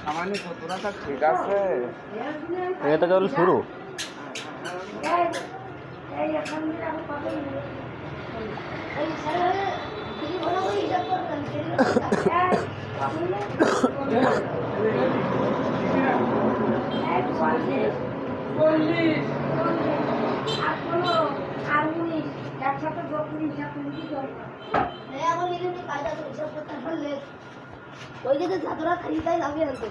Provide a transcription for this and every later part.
খামানি কতটা তা ঠিক আছে, এটা কেবল শুরু। ওই যে ছাত্ররা খালি তাই লাভে আনতো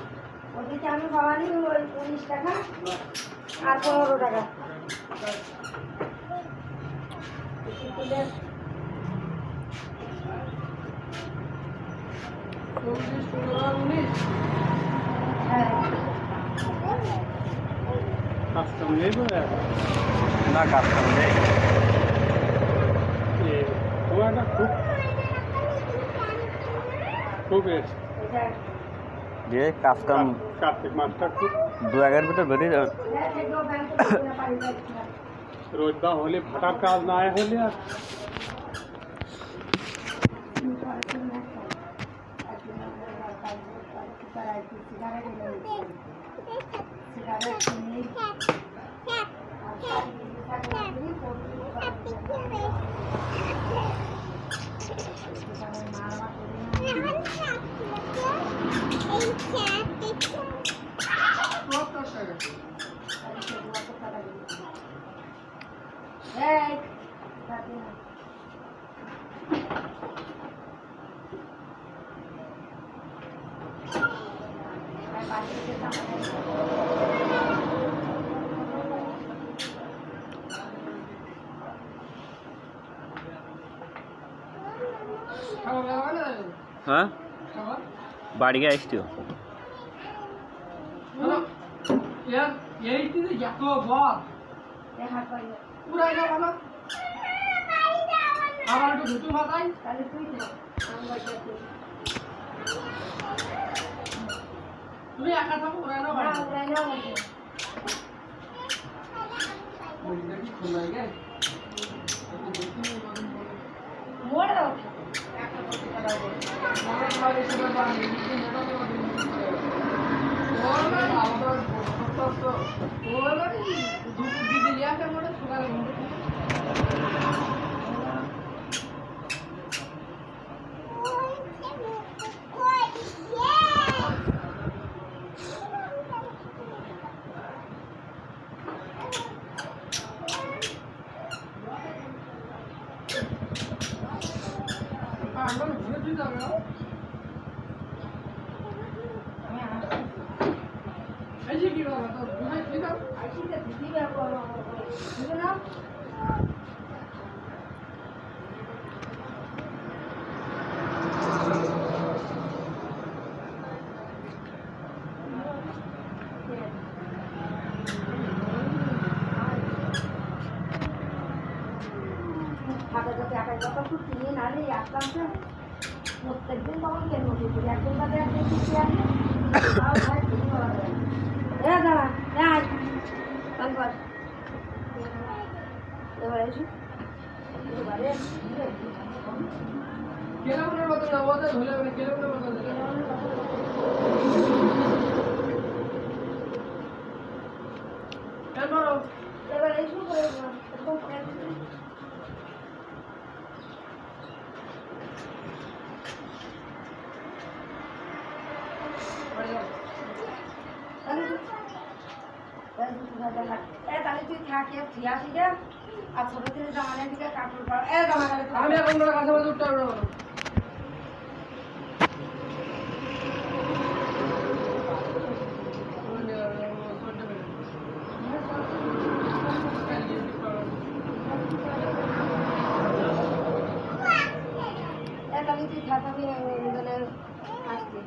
ওদিকে আমি খাওয়ানি ওই 19 টাকা আর 15 টাকা। কাস্টম নেই বলে না কাস্টম নেই। ওটা খুব খুব যে কাস্টম কার্তিক মাছটা খুব 2-1 ভিতর বেরিয়ে যাবে। রোজবা হলে ভাটার কাজ না হলে আর হ্যাঁ বাড়ি আসছিও তুমি একা থাকো ওরা না মোড় দাও প্রত্যেকদিন তখন কেন একজন বাদে একদিন কিছু আসে দাঁড়া এবার এসো কেরামের মতো না ওদের হলে কেরামের মতো এবার এসো করে এরকম করে তাহলে তুই থাকে ফিয়াসি দে আর ছোট থেকে জামানের দিকে কাপড় পর আমি এখন কাছে উঠতে পারবো তাহলে তুই থাকবি আসতে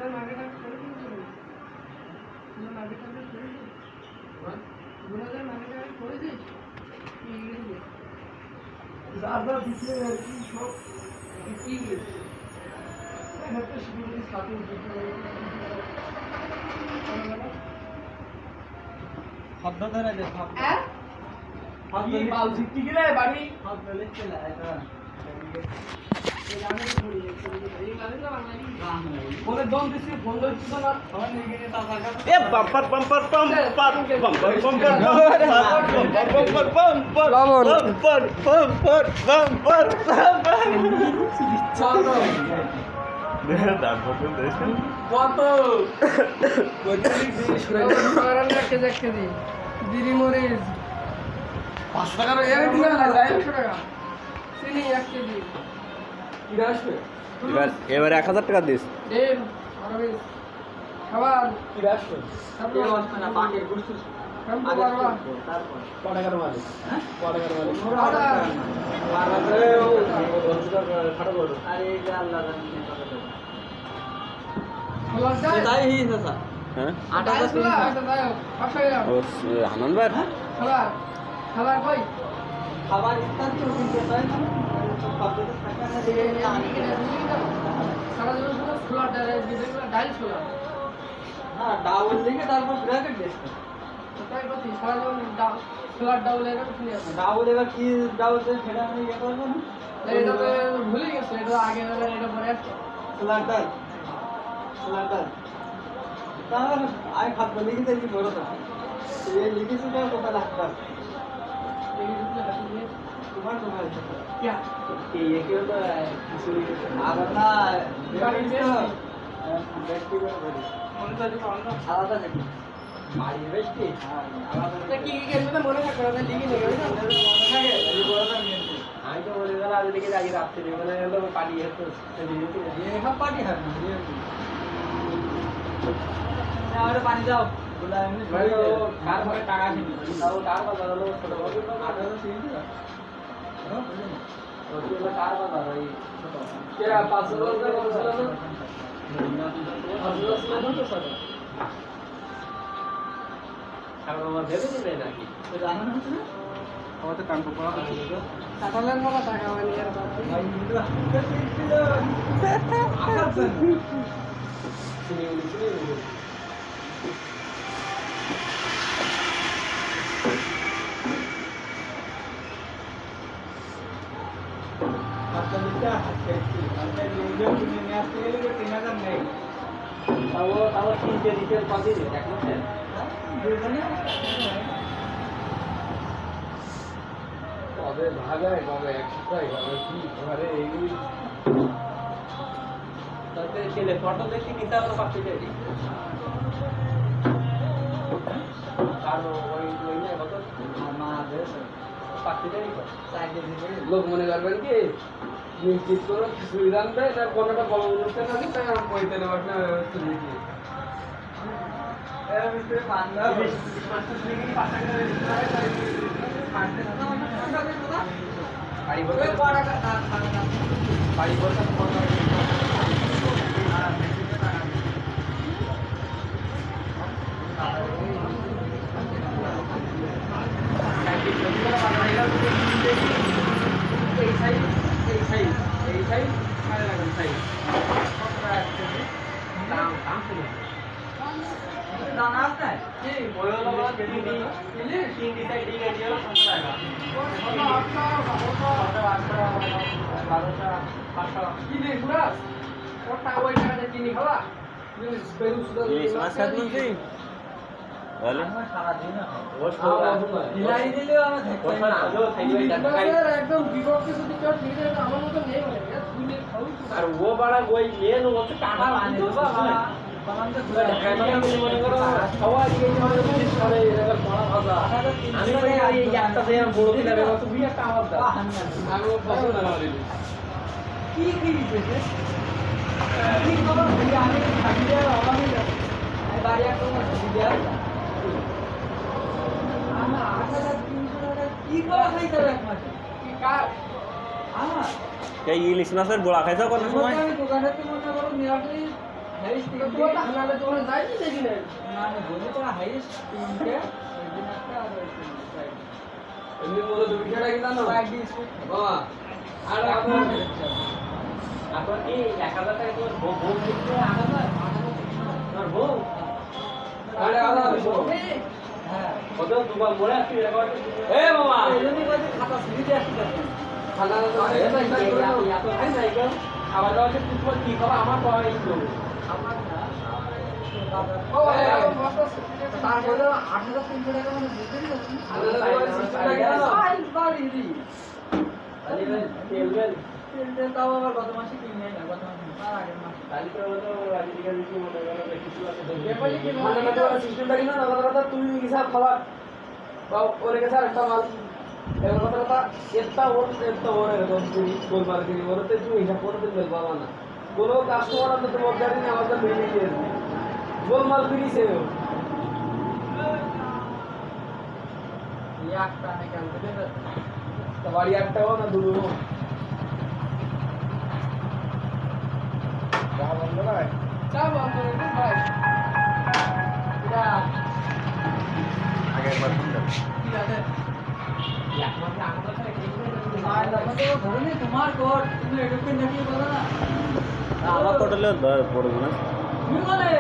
এ bumper bumper bumper bumper bumper bumper bumper bumper bumper bumper bumper কত বিড়ি মরিচ 5 টাকার চিনি 1 কেজি কিরা আসবে এবার 1000 টাকা দিস ডিম মরিচ খাবার কিরা আসবে শ্যাম্পু বারবা কটাকার মালিক হ্যাঁ কটাকার মালিক খাটো করো খোলা যায় হ্যাঁ আটা খোলা এটা দাও 500 গ্রাম ও আনন্দবার খোলা খাবার কই খাবার ইত্যাদি কিনতে চাই না সারা জীবন শুধু খোলা ডাল খোলা হ্যাঁ ডাউল দিকে তারপর ব্র্যাকেট দিচ্ছে তাই বলছি সারা জীবন খোলা ডাউল এর শুনে আছে ডাউল এবার কি ডাউল দিয়ে সেটা আমি ইয়ে করবো না এটা তো ভুলে গেছে এটা আগে এটা পরে আসছে সোলার ডাল তাহলে আমি খাদ্য লিখেছি কি বলো তো এই লিখেছি তো কথা রাখবা তোমার क्या এই একে তো কিছু আবার না ব্যক্তি আলাদা নাকি বাড়ির ব্যক্তি কি করবে মনে থাকে না লিখে নেবে আমি তো বলে দিলাম আজ লিখে আগে রাত্রে মানে হলো পানি হতো সব পানি হয় না পানি দাও কার ঘরে টাকা ছিল তাও কার বাজার হলো ছোট বড় 18 সিটি কার বাজার ওই ছোট কে 500 টাকা বলছিল না 500 টাকা তো স্যার কারণ আমার ভেবে নিলে নাকি তো জানো না তুমি আমাদের কান পড়া কাটালেন বাবা টাকা মানে আর বাদ ভাই কিন্তু ছিল আকাশ চিনি তাও তিনটে দিতে কত দিন এক মাসে কবে ভাগায় কবে 100 টাকা কবে কি ঘরে এইগুলি তাতে ছেলে ফটো দেখি নিতে আমরা পাচ্ছি যাই কারণ ওই ওই না কত মা দেশ পাচ্ছি যাই সাইডে দিবে লোক মনে করবেন কি নিশ্চিত করে খিচুড়ি রান্না তার কোনোটা বড় অনুষ্ঠান আছে তাই আমার পয়তে নেওয়ার না চলে গিয়ে এর ভিতরে পান্ডা বাড়ি বলে বাড়ি বলে দানা আছে কি বড় লাগা কেজি দি তিন দিতে দিয়ে দিও 7 টাকা কি রে সুরাজ ওটা ওই টাকাতে চিনি খাওয়া ইলিশ মাছ খাত বলছি বলে সারা দিন ও দিলাই দিলেও আমার একদম বিপক্ষে যদি কেউ ঠিক আছে আমার মতো নেই মানে তুই খাও আর ও বাড়া ওই মেন হচ্ছে টাকা পানি দেবো বাবা মনে করো খাওয়া দিয়ে সারে পড়া ভাজা আমি এই একটা দিয়ে বড় দিলাম এবার তো দুই একটা আমার দাও আমি পছন্দ না দিলি কি কি দিতেছে কি খবর ভাই আমি থাকিলে অভাবে আমি বাড়ি একটা দিদি আর আমার 8300 টাকা কি করে খাইতে হবে এক মাসে কি কাজ আমার এই ইলিশ মাছের গোড়া খাইছো কোন সময় আমি দোকানে তো মনে করো নিরাপদে 23 তোমার তো হানালে তোমার যাইনি দেখি না না আমি বলি তো হাইস্ট 3টে একদিন একটা আর এমনি মনে তুমি খেলা কি জানো বাবা আর এখন কি 1000 টাকা তোর বউ দিতে 8000 তোর বউ আরে আলাদা বিষয় হ্যাঁ কত দুবার মরে আসছি রেকর্ড এ মামা এই জন্যই বলছি খাতা সিরিজে আসতে হানালে তো এ ভাই এত খাই নাই কেউ খাওয়া দাওয়া কি তোমার কি খাওয়া আমার পাওয়া গেছিল আমার না ও তারপরে 8300 টাকা মানে বুঝতেই পারছি হানালে তোমার সিস্টেম লাগে না সাইজ বাড়ি দি আরে ভাই তেলবেল তেলটা তাও আবার গত মাসে কিনে না গত মাসে তার আগের মাসে তাহলে তো হলো আজকে দিকে মনে করো কিছু আছে ব্যাপারই কি হানালে তোমার সিস্টেম লাগে না কথা কথা তুমি হিসাব খাবার বা ওরে কাছে একটা মাল এবার কথা কথা একটা ওর এরকম তুমি কোন মাল কিনি ওরতে তুমি হিসাব করতে বেল পাবা না কোনো কাস্টমার আপনি তোমার জানি না আমাদের মিলে গিয়ে গোল মাল কিনিছে এই একটা না ক্যালকুলেটর বাড়ি একটাও না দুটো চা বন্ধ ভাই চা বন্ধ রে ভাই এটা আগে একবার ফোন দাও। কি আছে একমাত্র আমাদের সাথে আর দেখো তো ধরুন তোমার কোড তুমি এডুকেশন দেখিয়ে বলো না আমার কোটালে পড়বে না তুমি বলে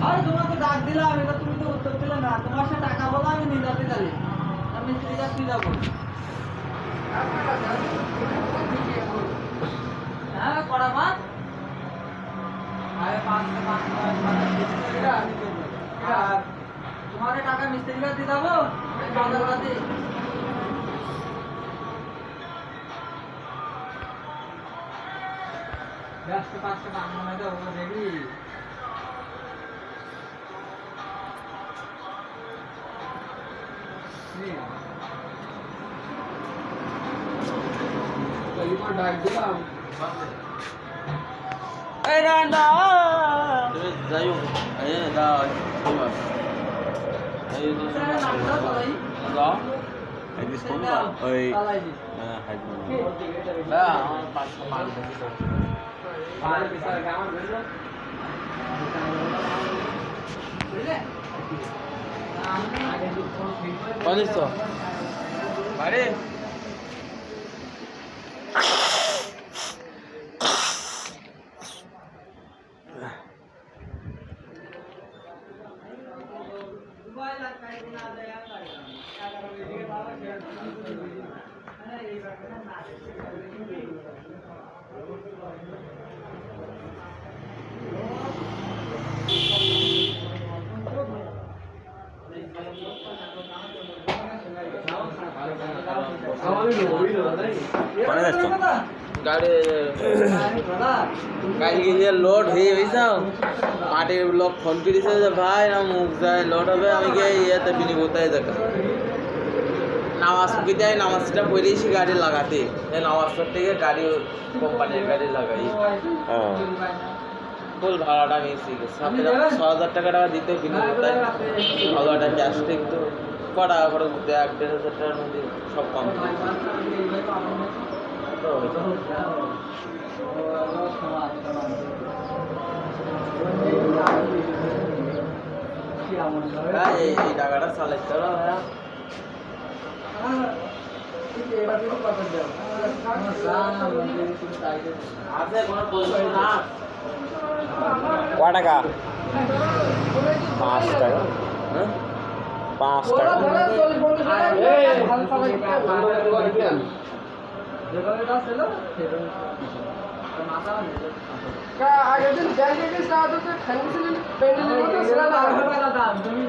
আরে তোমাকে ডাক দিলাম এটা তুমি তো উত্তর দিলে না তোমার সাথে টাকা বলো আমি নিয়ে যাতে গেলে আমি স্ত্রী কাছে যাবো হ্যাঁ কড়া মাছ আরে 5 আর তোমার টাকা মিস্ত্রি কাছে দিয়ে যাবো বাজার কাছে ব্যস্ত 5 টাকা মনে দাও রেডি কালিমা ডাক দিলাম এই না না তুমি যাইও এই দা তোমার এই তো নামটা বলাই দাও এই দিস কোন বা ওই চালাই দি হ্যাঁ হাই না আমার 500 মাল বেশি করতে পারে বিচার কেমন বুঝলো বুঝলে আমি আগে তো ফোন ফিল করে 500 বাড়ি দুবাই লাগাই দিন আজ या करेगा 11 बजे के बाद शेयर अरे ये करना ना আমারই নবী না তাই কোনে যাচ্ছ গাড়ি দাদা কালকে যে লোড হয়ে হয়েছাও পার্টির লোক ফোন করেছে যে ভাই না মুখ যায় লোড হবে আমি গিয়ে ইয়েতে বিনি কোথায় দেখা নামাজ কি দেয় নামাজটা পড়েছি গাড়ি লাগাতে এই নামাজটা থেকে গাড়ি কোম্পানির গাড়ি লাগাই ফুল ভাড়াটা মিশে গেছে 6,000 টাকা দিতে বিনি কোথায় ভালোটা ক্যাশ কিন্তু কটা খরচ 1,500 টাকার মধ্যে সব কম এই টাকাটা চালাইতে হবে ভাইয়া আছে কোনো বলবে না কয় টাকা 5 টাকা হ্যাঁ 5 টাকা এই ভালো চালাই বন্ধ করে দিবেন আগের দিন ব্যাংকে গিয়ে টাকা দিতে খাইছিলেন পেন্ডেলের মতো সেটা না তুমি